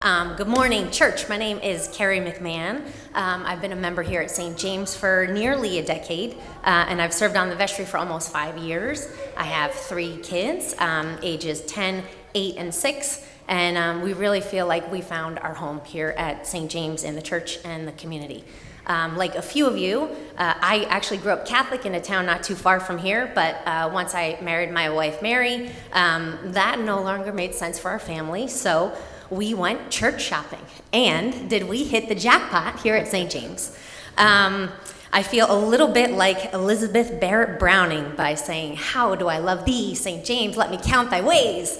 Good morning, church. My name is Kerri McMahon. I've been a member here at St. James for nearly a decade, and I've served on the vestry for almost 5 years. I have 3 kids, ages 10, 8, and 6, and we really feel like we found our home here at St. James in the church and the community. Like a few of you, I actually grew up Catholic in a town not too far from here, but once I married my wife, Mary, that no longer made sense for our family, so we went church shopping. And did we hit the jackpot here at St. James? I feel a little bit like Elizabeth Barrett Browning by saying, "How do I love thee, St. James, let me count thy ways."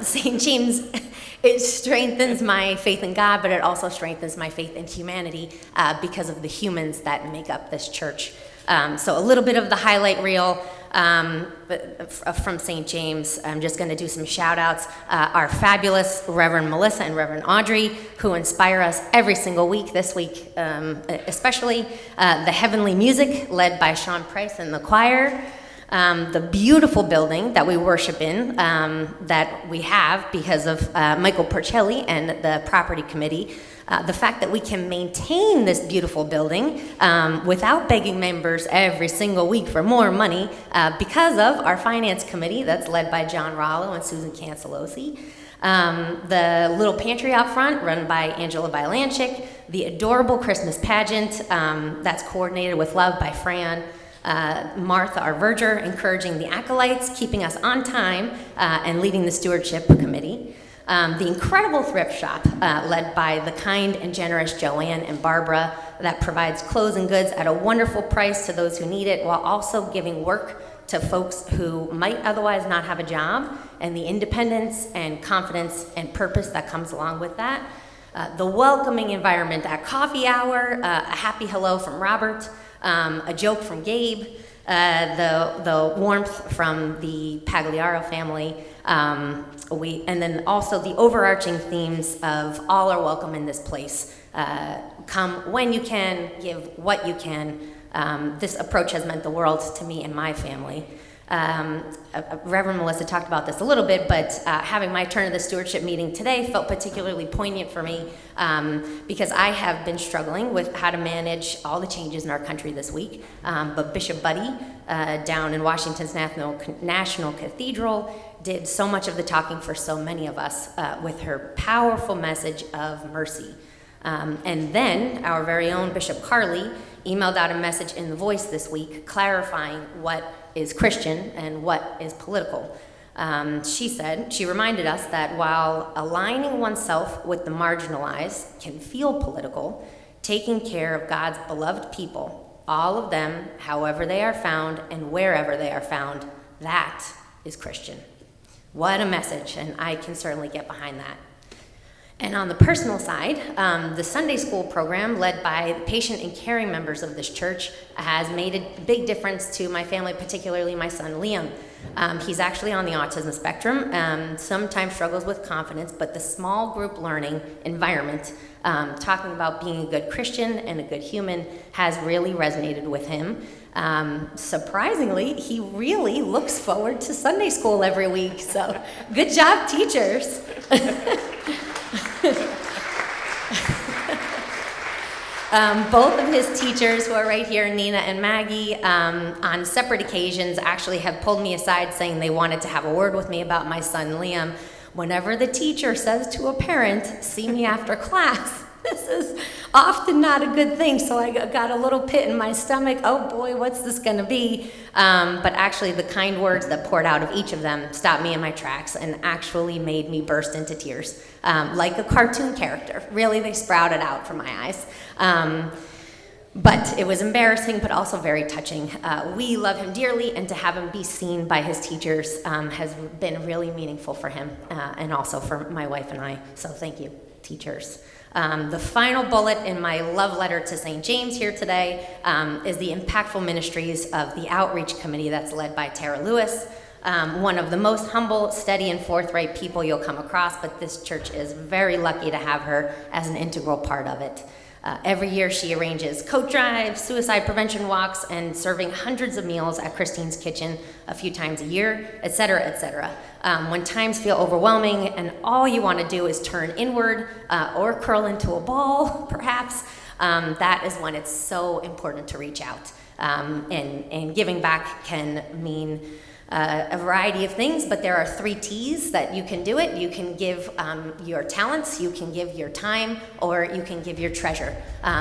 St. James, it strengthens my faith in God, but it also strengthens my faith in humanity because of the humans that make up this church. So a little bit of the highlight reel from St. James. I'm just going to do some shout outs. Our fabulous Reverend Melissa and Reverend Audrey, who inspire us every single week, this week especially. The heavenly music led by Sean Price and the choir. The beautiful building that we worship in, that we have because of Michael Porcelli and the property committee. The fact that we can maintain this beautiful building without begging members every single week for more money because of our finance committee that's led by John Rollo and Susan Cancelosi. The little pantry out front run by Angela Bylanchik. The adorable Christmas pageant that's coordinated with love by Fran. Martha, our verger, encouraging the acolytes, keeping us on time, and leading the stewardship committee. The incredible thrift shop led by the kind and generous Joanne and Barbara that provides clothes and goods at a wonderful price to those who need it while also giving work to folks who might otherwise not have a job, and the independence and confidence and purpose that comes along with that. The welcoming environment at coffee hour, a happy hello from Robert, a joke from Gabe, the warmth from the Pagliaro family, and then also the overarching themes of all are welcome in this place. Come when you can, give what you can. This approach has meant the world to me and my family. Reverend Melissa talked about this a little bit, but having my turn at the stewardship meeting today felt particularly poignant for me because I have been struggling with how to manage all the changes in our country this week. But Bishop Buddy down in Washington's National Cathedral did so much of the talking for so many of us with her powerful message of mercy. And then our very own Bishop Carly emailed out a message in The Voice this week clarifying what is Christian and what is political. She reminded us that while aligning oneself with the marginalized can feel political, taking care of God's beloved people, all of them, however they are found and wherever they are found, that is Christian. What a message, and I can certainly get behind that. And on the personal side, the Sunday school program led by the patient and caring members of this church has made a big difference to my family, particularly my son Liam. He's actually on the autism spectrum, sometimes struggles with confidence, but the small group learning environment, talking about being a good Christian and a good human, has really resonated with him. Surprisingly, he really looks forward to Sunday school every week, so good job, teachers. Both of his teachers, who are right here, Nina and Maggie, on separate occasions actually have pulled me aside saying they wanted to have a word with me about my son Liam. Whenever the teacher says to a parent, "See me after class," this is often not a good thing, so I got a little pit in my stomach. Oh boy, what's this gonna be? But actually the kind words that poured out of each of them stopped me in my tracks and actually made me burst into tears. Like a cartoon character. Really, they sprouted out from my eyes. But it was embarrassing, but also very touching. We love him dearly, and to have him be seen by his teachers has been really meaningful for him and also for my wife and I. So thank you, teachers. The final bullet in my love letter to St. James here today is the impactful ministries of the outreach committee that's led by Tara Lewis. One of the most humble, steady, and forthright people you'll come across, but this church is very lucky to have her as an integral part of it. Every year she arranges coat drives, suicide prevention walks, and serving hundreds of meals at Christine's Kitchen a few times a year, et cetera, et cetera. When times feel overwhelming and all you want to do is turn inward or curl into a ball, perhaps, that is when it's so important to reach out. And giving back can mean a variety of things, but there are 3 T's that you can do it. You can give your talents, you can give your time, or you can give your treasure.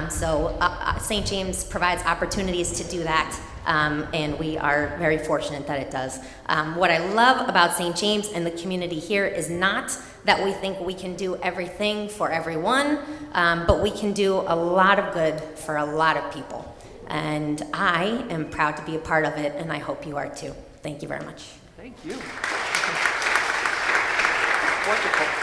So St. James provides opportunities to do that, and we are very fortunate that it does. What I love about St. James and the community here is not that we think we can do everything for everyone, but we can do a lot of good for a lot of people. And I am proud to be a part of it, and I hope you are too. Thank you very much. Thank you. Wonderful.